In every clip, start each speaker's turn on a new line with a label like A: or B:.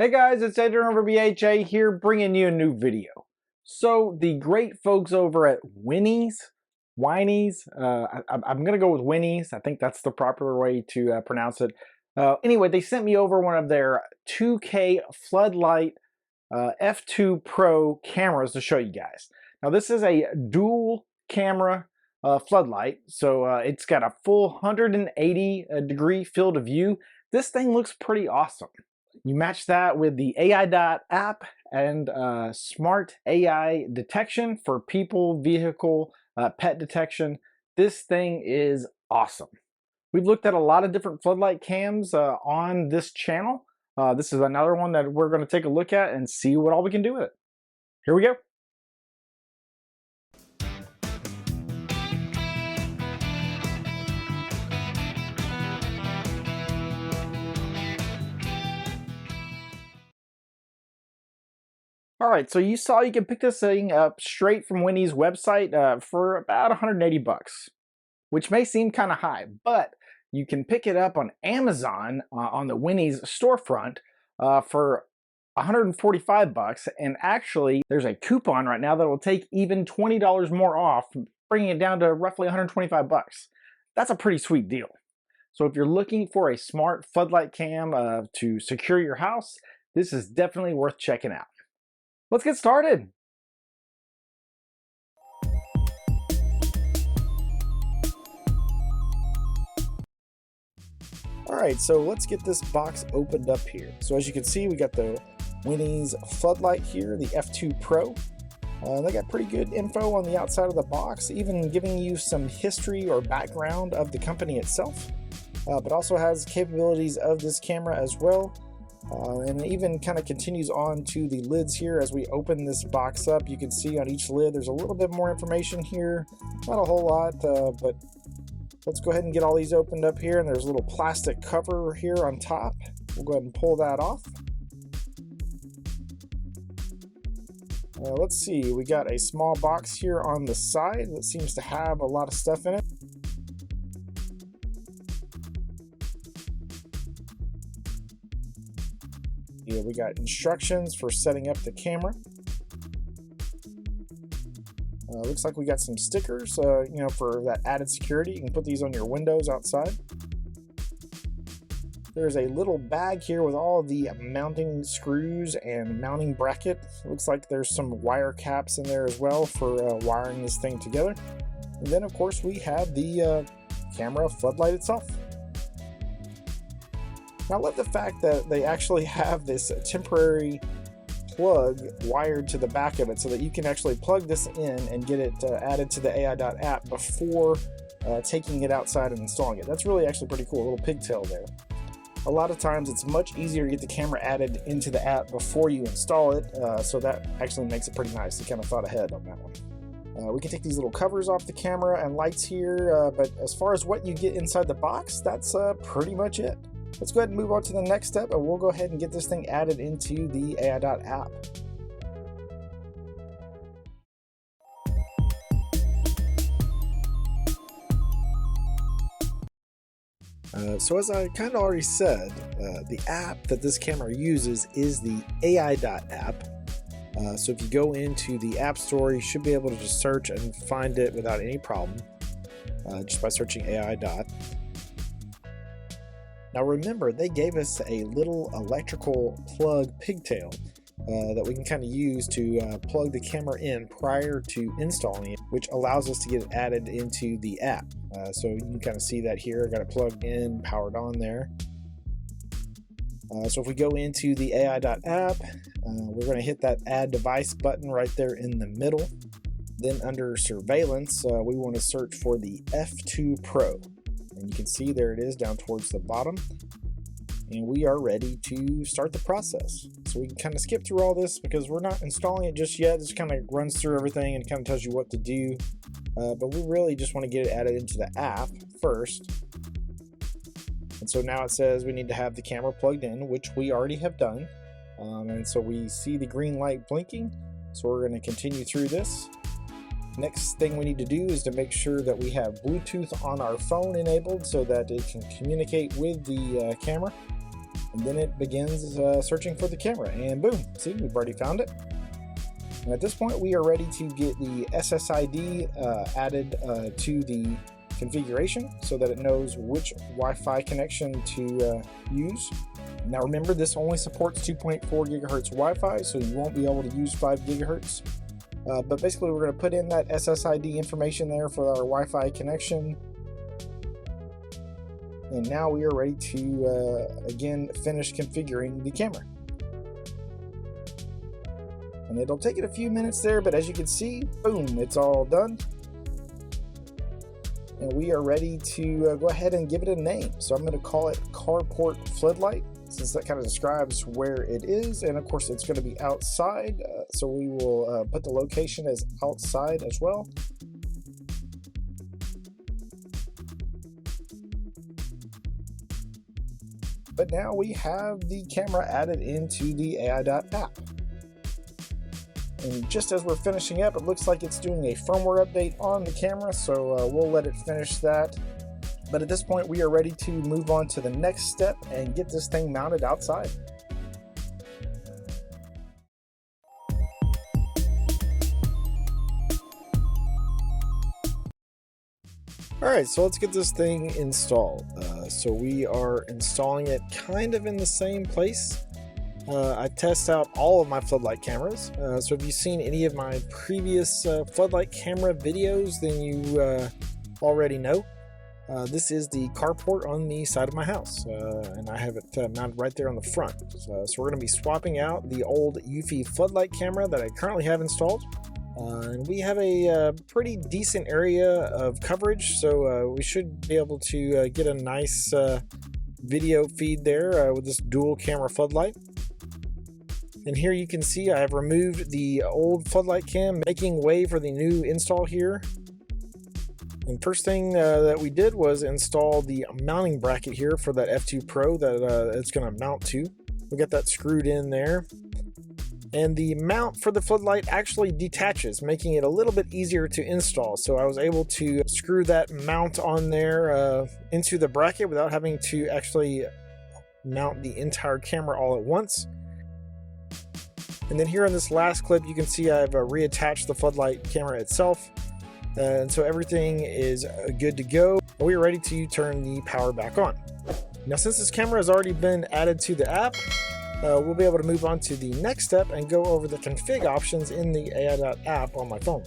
A: Hey guys, it's Adrian over BHA here bringing you a new video. So the great folks over at Winnie's, I'm going to go with Winnie's. I think that's the proper way to pronounce it. Anyway, they sent me over one of their 2K Floodlight F2 Pro cameras to show you guys. Now this is a dual camera floodlight, so it's got a full 180 degree field of view. This thing looks pretty awesome. You match that with the aidot app and smart AI detection for people, vehicle, pet detection. This thing is awesome. We've looked at a lot of different floodlight cams on this channel. This is another one that we're going to take a look at and see what all we can do with it. Here we go. Alright, so you saw you can pick this thing up straight from Winnie's website for about 180 bucks, which may seem kind of high, but you can pick it up on Amazon on the Winnie's storefront for 145 bucks, and actually there's a coupon right now that will take even $20 more off, bringing it down to roughly 125 bucks. That's a pretty sweet deal. So if you're looking for a smart floodlight cam to secure your house, this is definitely worth checking out. Let's get started. Alright, so let's get this box opened up here. So as you can see, we got the Winnie's floodlight here, the F2 Pro. They got pretty good info on the outside of the box, even giving you some history or background of the company itself, but also has capabilities of this camera as well. And it even kind of continues on to the lids here. As we open this box up, you can see on each lid there's a little bit more information here, not a whole lot, but let's go ahead and get all these opened up here. And there's a little plastic cover here on top. We'll go ahead and pull that off. Let's see, we got a small box here on the side that seems to have a lot of stuff in it. Yeah, we got instructions for setting up the camera. Looks like we got some stickers, you know, for that added security. You can put these on your windows outside. There's a little bag here with all the mounting screws and mounting bracket. Looks like there's some wire caps in there as well for wiring this thing together. And then of course we have the camera floodlight itself. Now I love the fact that they actually have this temporary plug wired to the back of it so that you can actually plug this in and get it added to the aidot app before taking it outside and installing it. That's really actually pretty cool, a little pigtail there. A lot of times it's much easier to get the camera added into the app before you install it, so that actually makes it pretty nice. They kind of thought ahead on that one. We can take these little covers off the camera and lights here, but as far as what you get inside the box, that's pretty much it. Let's go ahead and move on to the next step, and we'll go ahead and get this thing added into the aidot app. So as I kind of already said, the app that this camera uses is the aidot app. So if you go into the App Store, you should be able to just search and find it without any problem, just by searching aidot. Now remember, they gave us a little electrical plug pigtail that we can kind of use to plug the camera in prior to installing it, which allows us to get it added into the app. So you can kind of see that here. I got it plugged in, powered on there. So if we go into the aidot app, we're going to hit that add device button right there in the middle. Then under surveillance, we want to search for the F2 Pro. And you can see there it is down towards the bottom, and we are ready to start the process. So we can kind of skip through all this because we're not installing it just yet. It just kind of runs through everything and kind of tells you what to do, but we really just want to get it added into the app first. And so now it says we need to have the camera plugged in, which we already have done, and so we see the green light blinking, so we're going to continue through this. Next thing we need to do is to make sure that we have Bluetooth on our phone enabled so that it can communicate with the camera. And then it begins searching for the camera, and boom, see, we've already found it. And at this point, we are ready to get the SSID added to the configuration so that it knows which Wi-Fi connection to use. Now remember, this only supports 2.4 gigahertz Wi-Fi, so you won't be able to use 5 gigahertz. But basically, we're going to put in that SSID information there for our Wi-Fi connection. And now we are ready to, again, finish configuring the camera. And it'll take it a few minutes there, but as you can see, boom, it's all done. And we are ready to go ahead and give it a name. So I'm going to call it Carport Floodlight, since that kind of describes where it is. And of course, it's going to be outside. So we will put the location as outside as well. But now we have the camera added into the aidot app. And just as we're finishing up, it looks like it's doing a firmware update on the camera, so we'll let it finish that. But at this point, we are ready to move on to the next step and get this thing mounted outside. Alright, so let's get this thing installed. So we are installing it kind of in the same place. I test out all of my floodlight cameras. So if you've seen any of my previous floodlight camera videos, then you already know. This is the carport on the side of my house, and I have it mounted right there on the front. So we're going to be swapping out the old Eufy floodlight camera that I currently have installed. And we have a pretty decent area of coverage, so we should be able to get a nice video feed there with this dual camera floodlight. And here you can see I have removed the old floodlight cam, making way for the new install here. And first thing that we did was install the mounting bracket here for that F2 Pro that it's going to mount to. We got that screwed in there. And the mount for the floodlight actually detaches, making it a little bit easier to install. So I was able to screw that mount on there into the bracket without having to actually mount the entire camera all at once. And then here in this last clip, you can see I've reattached the floodlight camera itself. And so everything is good to go. We are ready to turn the power back on. Now, since this camera has already been added to the app, we'll be able to move on to the next step and go over the config options in the aidot app on my phone.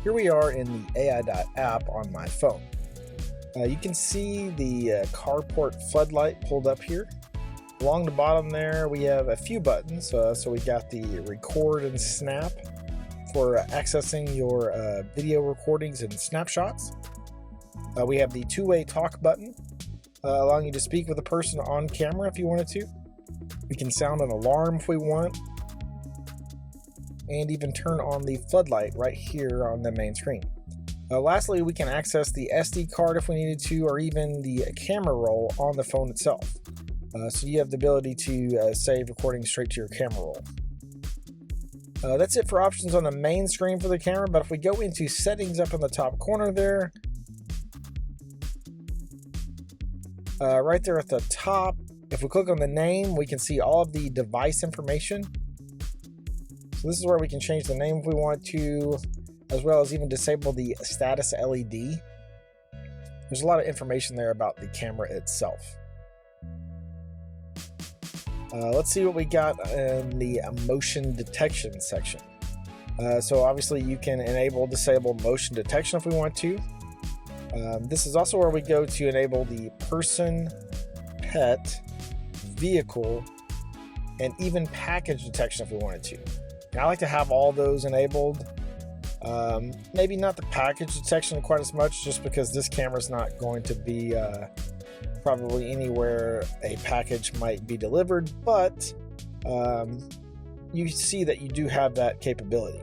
A: Here we are in the aidot app on my phone. You can see the carport floodlight pulled up here. Along the bottom there, we have a few buttons. So we got the record and snap for accessing your video recordings and snapshots. We have the two-way talk button, allowing you to speak with a person on camera if you wanted to. We can sound an alarm if we want, and even turn on the floodlight right here on the main screen. Lastly, we can access the SD card if we needed to, or even the camera roll on the phone itself. So you have the ability to save recordings straight to your camera roll. That's it for options on the main screen for the camera, but if we go into settings up in the top corner there, right there at the top, if we click on the name, we can see all of the device information. So this is where we can change the name if we want to, as well as even disable the status LED. There's a lot of information there about the camera itself. Let's see what we got in the motion detection section. So obviously you can enable, disable motion detection if we want to. This is also where we go to enable the person, pet, vehicle, and even package detection if we wanted to. And I like to have all those enabled. Maybe not the package detection quite as much, just because this camera is not going to be probably anywhere a package might be delivered, but you see that you do have that capability.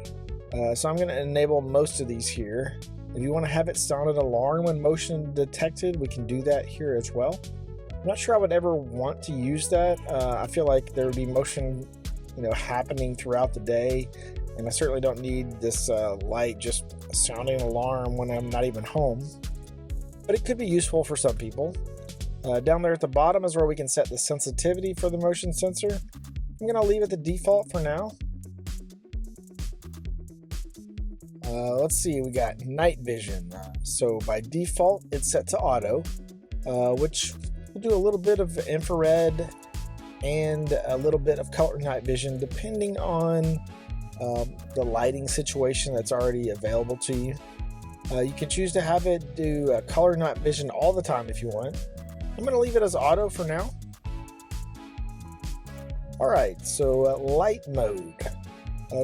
A: So I'm going to enable most of these here. If you want to have it sound an alarm when motion detected, we can do that here as well. I'm not sure I would ever want to use that. I feel like there would be motion, happening throughout the day, and I certainly don't need this light just sounding an alarm when I'm not even home, but it could be useful for some people. Down there at the bottom is where we can set the sensitivity for the motion sensor. I'm going to leave it the default for now. Let's see, we got night vision. So by default, it's set to auto, which will do a little bit of infrared and a little bit of color night vision, depending on the lighting situation that's already available to you. You can choose to have it do color night vision all the time if you want. I'm going to leave it as auto for now. Alright, so light mode.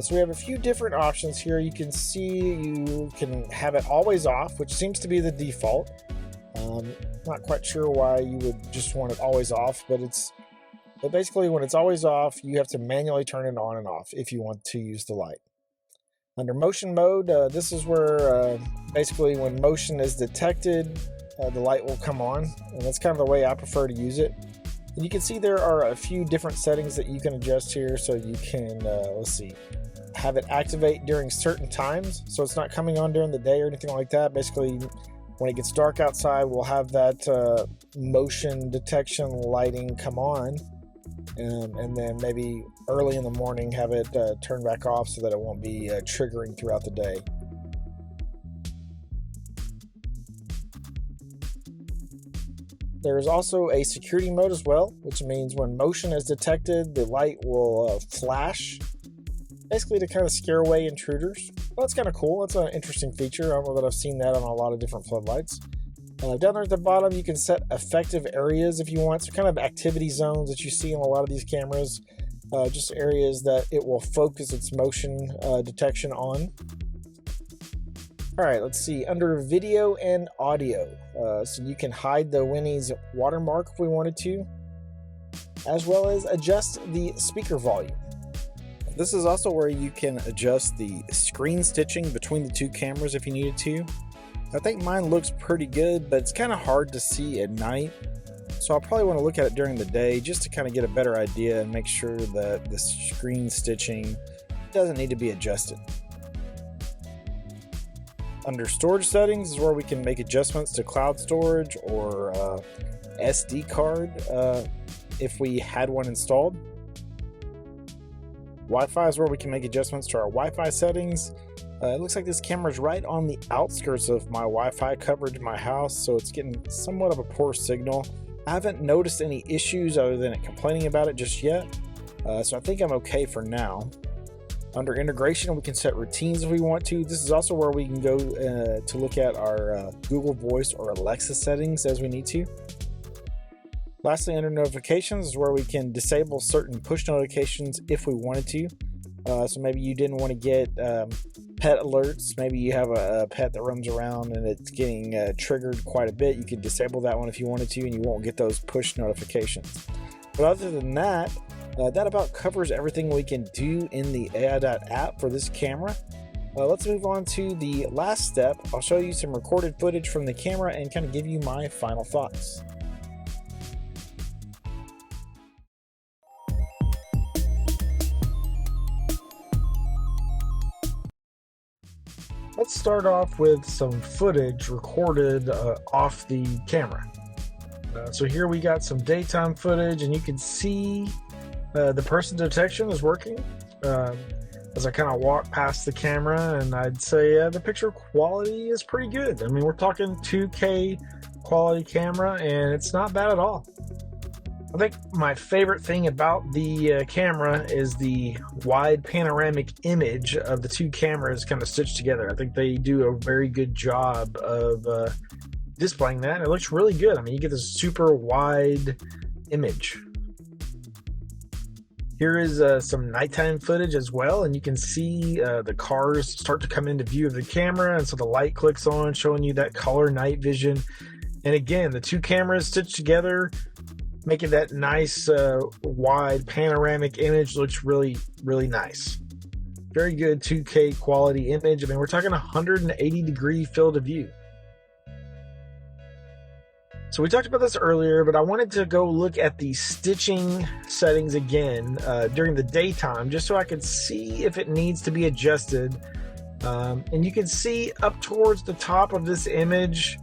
A: So we have a few different options here. You can see you can have it always off, which seems to be the default. Not quite sure why you would just want it always off, but basically when it's always off, you have to manually turn it on and off if you want to use the light. Under motion mode, this is where basically when motion is detected, the light will come on, and that's kind of the way I prefer to use it. And you can see there are a few different settings that you can adjust here, so you can, let's see, have it activate during certain times, so it's not coming on during the day or anything like that. Basically, when it gets dark outside, we'll have that motion detection lighting come on, and then maybe early in the morning have it turn back off so that it won't be triggering throughout the day. There is also a security mode as well, which means when motion is detected, the light will flash, basically to kind of scare away intruders. Well, that's kind of cool. That's an interesting feature. I don't know that I've seen that on a lot of different floodlights. Down there at the bottom, you can set effective areas if you want, so kind of activity zones that you see in a lot of these cameras, just areas that it will focus its motion detection on. Alright, let's see, under video and audio, so you can hide the Winnie's watermark if we wanted to, as well as adjust the speaker volume. This is also where you can adjust the screen stitching between the two cameras if you needed to. I think mine looks pretty good, but it's kind of hard to see at night, so I'll probably want to look at it during the day just to kind of get a better idea and make sure that the screen stitching doesn't need to be adjusted. Under storage settings is where we can make adjustments to cloud storage or SD card if we had one installed. Wi-Fi is where we can make adjustments to our Wi-Fi settings. It looks like this camera is right on the outskirts of my Wi-Fi coverage in my house, so it's getting somewhat of a poor signal. I haven't noticed any issues other than it complaining about it just yet, so I think I'm okay for now. Under integration, we can set routines if we want to. This is also where we can go to look at our Google Voice or Alexa settings as we need to. Lastly, under notifications is where we can disable certain push notifications if we wanted to. So maybe you didn't want to get pet alerts. Maybe you have a pet that roams around and it's getting triggered quite a bit. You could disable that one if you wanted to, and you won't get those push notifications. But other than that, that about covers everything we can do in the aidot app for this camera. Let's move on to the last step. I'll show you some recorded footage from the camera and kind of give you my final thoughts. Let's start off with some footage recorded off the camera. So here we got some daytime footage, and you can see the person detection is working as I kind of walk past the camera, and I'd say the picture quality is pretty good. I mean, we're talking 2K quality camera, and it's not bad at all. I think my favorite thing about the camera is the wide panoramic image of the two cameras kind of stitched together. I think they do a very good job of displaying that. It looks really good. I mean, you get this super wide image. Here is some nighttime footage as well, and you can see the cars start to come into view of the camera, and so the light clicks on, showing you that color night vision. And again, the two cameras stitched together, making that nice wide panoramic image. Looks really, really nice. Very good 2K quality image. I mean, we're talking 180 degree field of view. So we talked about this earlier, but I wanted to go look at the stitching settings again during the daytime, just so I could see if it needs to be adjusted. And you can see up towards the top of this image,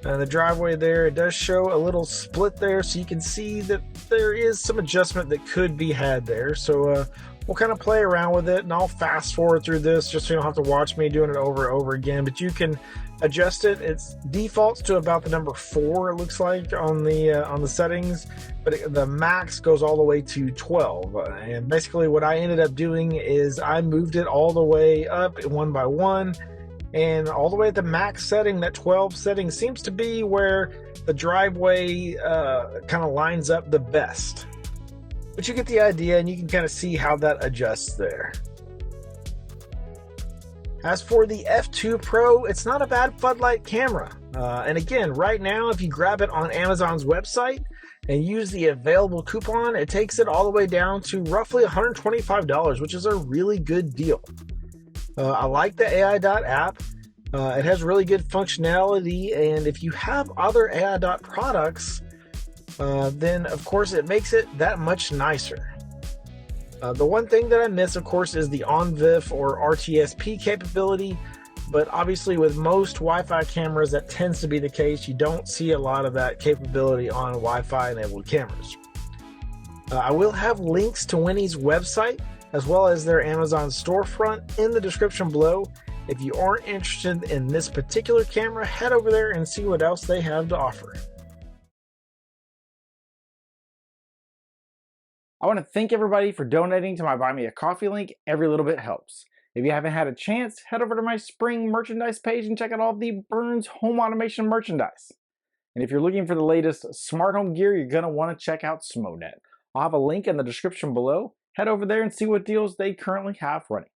A: the driveway there, it does show a little split there, so you can see that there is some adjustment that could be had there. So we'll kind of play around with it, and I'll fast forward through this just so you don't have to watch me doing it over and over again. But you can adjust it. It defaults to about the number 4, it looks like, on the settings, but the max goes all the way to 12. And basically what I ended up doing is I moved it all the way up one by one, and all the way at the max setting. That 12 setting seems to be where the driveway kind of lines up the best. But you get the idea, and you can kind of see how that adjusts there. As for the F2 Pro, it's not a bad floodlight camera. And again, right now, if you grab it on Amazon's website and use the available coupon, it takes it all the way down to roughly $125, which is a really good deal. I like the aidot app. It has really good functionality, and if you have other aidot products, then of course it makes it that much nicer. The one thing that I miss, of course, is the OnVIF or RTSP capability, but obviously with most Wi-Fi cameras that tends to be the case. You don't see a lot of that capability on Wi-Fi enabled cameras. I will have links to Winnie's website as well as their Amazon storefront in the description below. If you aren't interested in this particular camera, head over there and see what else they have to offer. I want to thank everybody for donating to my Buy Me a Coffee link. Every little bit helps. If you haven't had a chance, head over to my spring merchandise page and check out all the Burns home automation merchandise. And if you're looking for the latest smart home gear, you're going to want to check out SMOnet. I'll have a link in the description below. Head over there and see what deals they currently have running.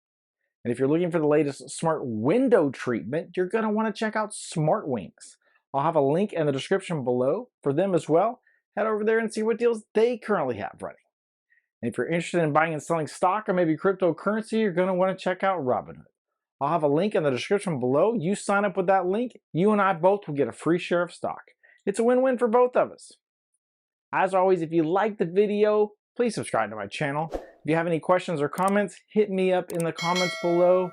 A: And if you're looking for the latest smart window treatment, you're going to want to check out Smartwings. I'll have a link in the description below for them as well. Head over there and see what deals they currently have running. And if you're interested in buying and selling stock or maybe cryptocurrency, you're going to want to check out Robinhood. I'll have a link in the description below. You sign up with that link, you and I both will get a free share of stock. It's a win-win for both of us. As always, if you liked the video, please subscribe to my channel. If you have any questions or comments, hit me up in the comments below.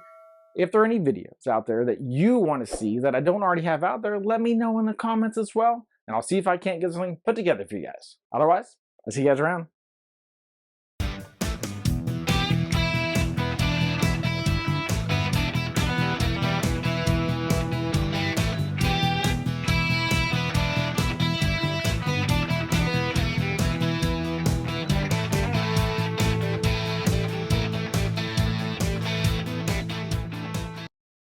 A: If there are any videos out there that you want to see that I don't already have out there, let me know in the comments as well, and I'll see if I can't get something put together for you guys. Otherwise, I'll see you guys around.